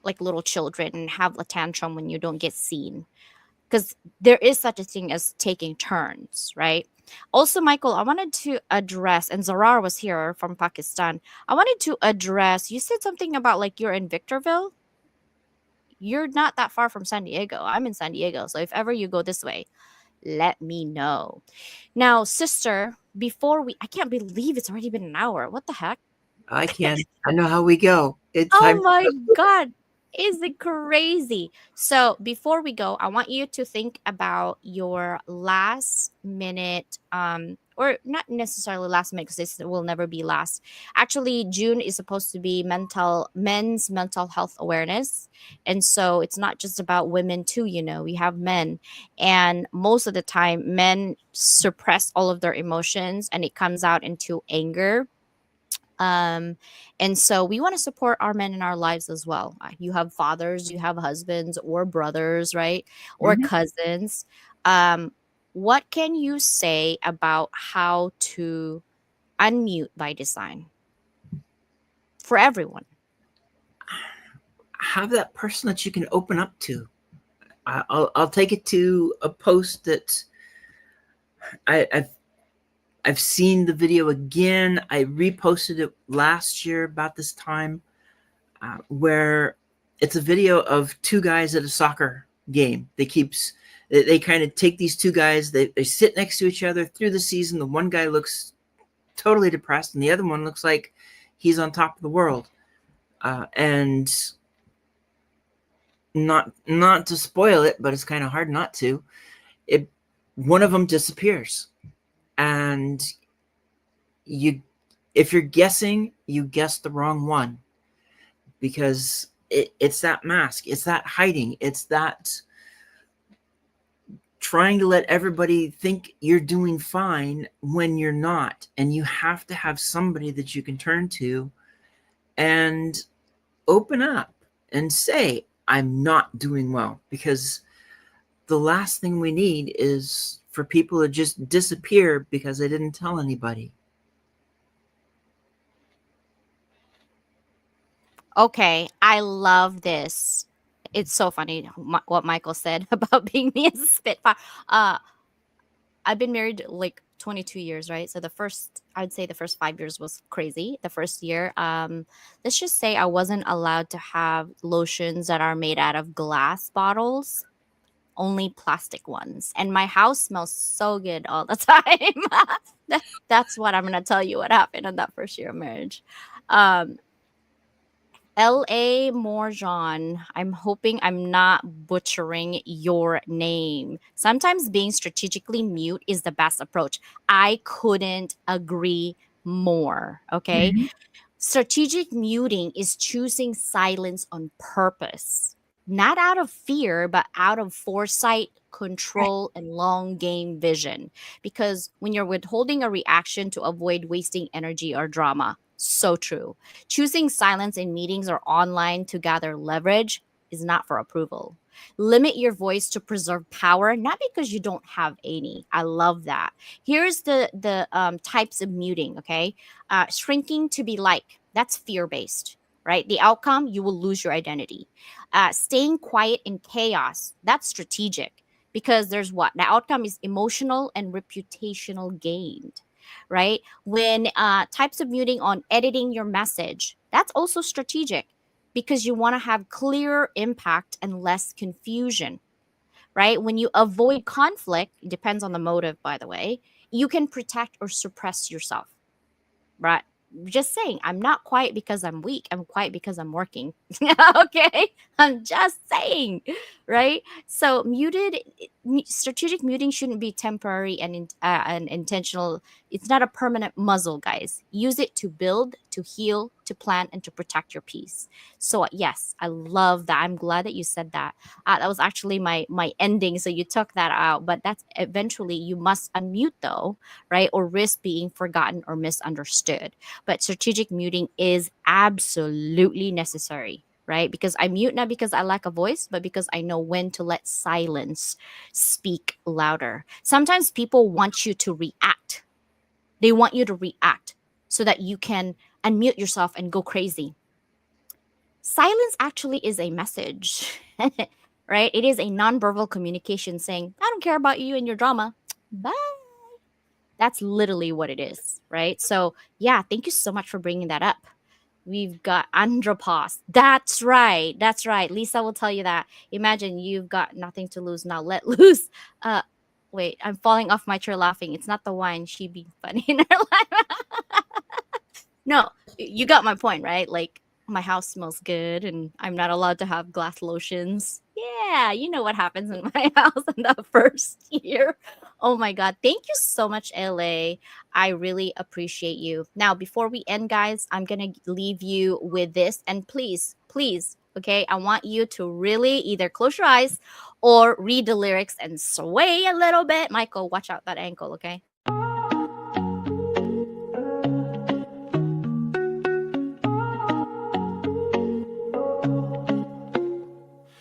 like little children and have a tantrum when you don't get seen because there is such a thing as taking turns, right? Also, Michael, I wanted to address, and Zarar was here from Pakistan. I wanted to address, you said something about like you're in Victorville. You're not that far from San Diego. I'm in San Diego. So if ever you go this way, let me know. Now, sister, I can't believe it's already been an hour. What the heck? I can. I know how we go. It's Oh time. my God. Is it crazy? So before we go, I want you to think about your last minute, or not necessarily last minute because this will never be last. Actually, June is supposed to be men's mental health awareness. And so it's not just about women too, we have men. And most of the time, men suppress all of their emotions and it comes out into anger. And so we want to support our men in our lives as well. You have fathers, you have husbands or brothers, right? Or Mhm. cousins. What can you say about how to unmute by design for everyone? Have that person that you can open up to. I'll take it to a post that I've seen the video again. I reposted it last year about this time, where it's a video of two guys at a soccer game. They kind of take these two guys. They sit next to each other through the season. The one guy looks totally depressed, and the other one looks like he's on top of the world. And not to spoil it, but it's kind of hard not to. One of them disappears. And if you're guessing, you guessed the wrong one, because it's that mask, it's that hiding, it's that trying to let everybody think you're doing fine when you're not. And you have to have somebody that you can turn to and open up and say, I'm not doing well, because the last thing we need is for people to just disappear because they didn't tell anybody. Okay, I love this. It's so funny what Michael said about being me as a Spitfire. I've been married like 22 years, right? So I'd say the first 5 years was crazy. The first year, let's just say I wasn't allowed to have lotions that are made out of glass bottles, only plastic ones. And my house smells so good all the time. That's what I'm going to tell you what happened in that first year of marriage. Um, L.A. Morjan, I'm hoping I'm not butchering your name. Sometimes being strategically mute is the best approach. I couldn't agree more. Okay. Mhm. Strategic muting is choosing silence on purpose, not out of fear, but out of foresight, control, and long game vision. Because when you're withholding a reaction to avoid wasting energy or drama, so true. Choosing silence in meetings or online to gather leverage is not for approval. Limit your voice to preserve power, not because you don't have any. I love that. Here's the types of muting. Okay, shrinking to be like, that's fear based, right? The outcome, you will lose your identity. Staying quiet in chaos, that's strategic because there's what the outcome is emotional and reputational gained, right? When types of muting on editing your message, that's also strategic because you want to have clear impact and less confusion, right? When you avoid conflict, it depends on the motive, by the way, you can protect or suppress yourself, right? Just saying, I'm not quiet because I'm weak. I'm quiet because I'm working. Okay. I'm just saying, right? So strategic muting shouldn't be temporary and intentional. It's not a permanent muzzle, guys. Use it to build, to heal, to plan, and to protect your peace. So yes, I love that. I'm glad that you said that. That was actually my ending. So you took that out, but that's eventually you must unmute though, right? Or risk being forgotten or misunderstood. But strategic muting is absolutely necessary, right? Because I mute not because I lack a voice, but because I know when to let silence speak louder. Sometimes people want you to react. They want you to react so that you can unmute yourself and go crazy. Silence actually is a message, right? It is a nonverbal communication saying, I don't care about you and your drama. Bye. That's literally what it is, right? So yeah, thank you so much for bringing that up. We've got Andropos. That's right. That's right. Lisa will tell you that. Imagine you've got nothing to lose. Now let loose. Wait, I'm falling off my chair laughing. It's not the wine. She be funny in her life. No, you got my point, right? Like my house smells good and I'm not allowed to have glass lotions. Yeah, you know what happens in my house in the first year. Oh my God. Thank you so much, LA. I really appreciate you. Now, before we end, guys, I'm going to leave you with this. And please, okay, I want you to really either close your eyes or read the lyrics and sway a little bit. Michael, watch out that ankle, okay?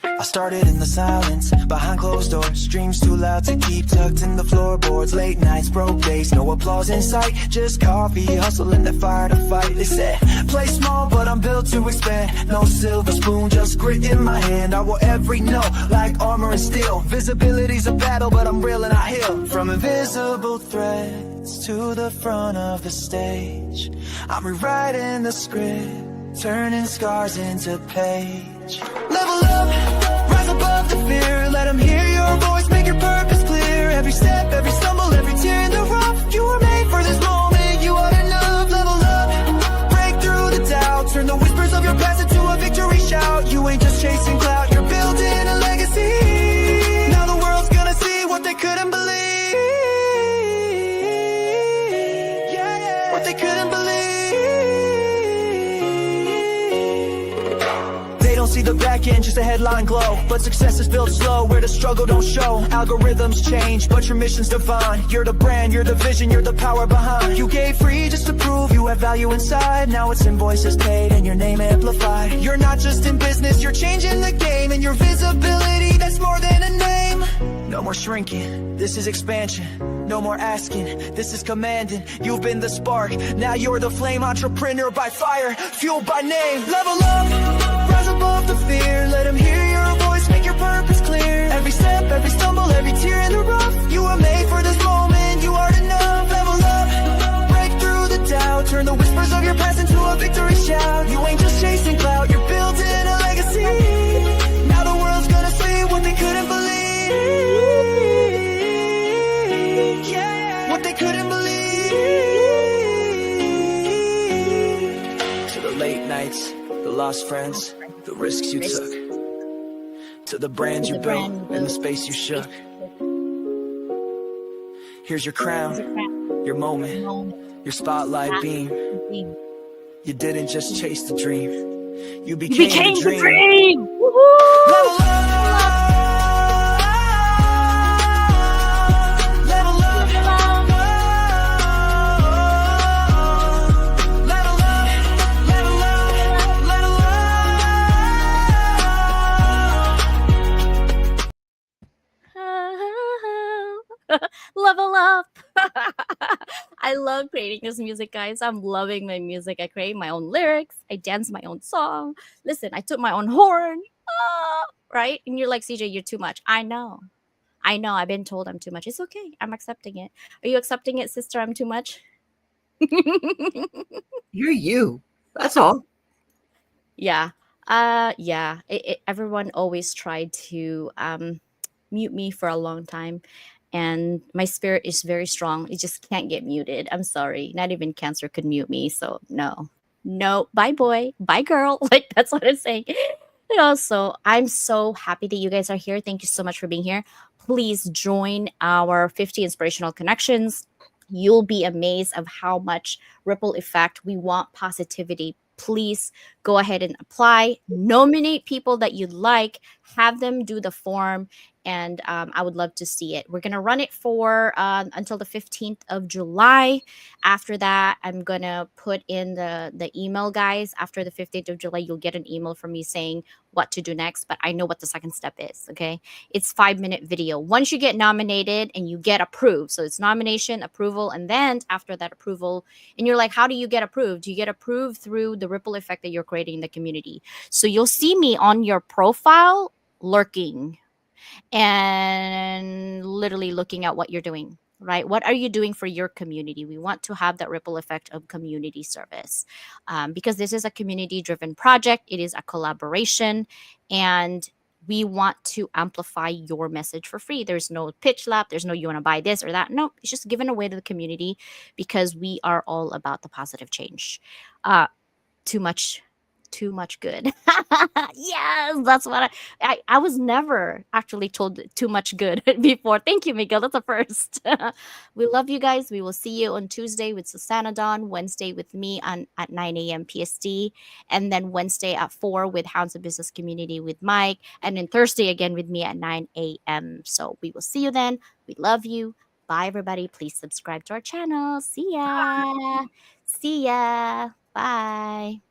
I started in the silence, behind closed doors. Dreams too loud to keep tucked in the floorboards. Late nights, broke days, no applause in sight. Just coffee, hustling that fire to fight. They said, play small, but I'm built to expand. No silver spoon, just grit in my hand. I wore every note like armor and steel. Visibility's a battle, but I'm real and I heal. From invisible threads to the front of the stage, I'm rewriting the script, turning scars into page. Level up, rise above the fear. Let them hear your voice, make your purpose clear. Every step, every stumble, every tear in the rough. You were made for this moment, you are enough. Level up, break through the doubt. Turn the whispers of your past into a victory shout. You ain't just chasing clout, you're building a legacy. Now the world's gonna see what they couldn't believe. Yeah. What they couldn't believe. See the back end, just a headline glow. But success is built slow, where the struggle don't show. Algorithms change, but your mission's divine. You're the brand, you're the vision, you're the power behind. You gave free just to prove you have value inside. Now it's invoices paid and your name amplified. You're not just in business, you're changing the game. And your visibility, that's more than a name. No more shrinking, this is expansion. No more asking, this is commanding. You've been the spark, now you're the flame. Entrepreneur by fire, fueled by name. Level up, rise above the fear. Let them hear your voice, make your purpose clear. Every step, every stumble, every tear in the rough. You were made for this moment, you are enough. Level up, break through the doubt. Turn the whispers of your past into a victory shout. You ain't just chasing clout, you're building a legacy. Now the world's gonna see what they couldn't believe. Yeah, what they couldn't believe. To the late nights, the lost friends, the risks you took. To the brands you built and the space you shook. Here's your crown, your moment, your spotlight beam. You didn't just chase the dream, you became the dream. Level up. Level up. Level up. Level up. Level up. Level up. I love creating this music, guys. I'm loving my music. I create my own lyrics. I dance my own song. Listen, I took my own horn. Right? And you're like, CJ, you're too much. I know. I've been told I'm too much. It's okay. I'm accepting it. Are you accepting it, sister? I'm too much? You're you. That's all. Yeah. Yeah. Everyone always tried to mute me for a long time. And my spirit is very strong. It just can't get muted. I'm sorry. Not even cancer could mute me. So no. Bye, boy. Bye, girl. Like, that's what I'm saying. So I'm so happy that you guys are here. Thank you so much for being here. Please join our 50 Inspirational Connections. You'll be amazed of how much ripple effect. We want positivity. Please go ahead and apply. Nominate people that you like. Have them do the form. And I would love to see it. We're going to run it for until the 15th of July. After that, I'm going to put in the email, guys. After the 15th of July, you'll get an email from me saying what to do next. But I know what the second step is, okay? It's 5-minute video. Once you get nominated and you get approved. So it's nomination, approval, and then after that approval, and you're like, how do you get approved? You get approved through the ripple effect that you're creating in the community. So you'll see me on your profile lurking and literally looking at what you're doing, right? What are you doing for your community? We want to have that ripple effect of community service because this is a community-driven project. It is a collaboration, and we want to amplify your message for free. There's no pitch lap. There's no you want to buy this or that. No, it's just given away to the community because we are all about the positive change. Too much good. Yes, that's what I was never actually told too much good before. Thank you, Miguel. That's a first. We love you guys. We will see you on Tuesday with Susanna Dawn, Wednesday with me at 9 a.m. PST, and then Wednesday at 4 with Hounds of Business Community with Mike, and then Thursday again with me at 9 a.m. So we will see you then. We love you. Bye, everybody. Please subscribe to our channel. See ya. See ya. Bye.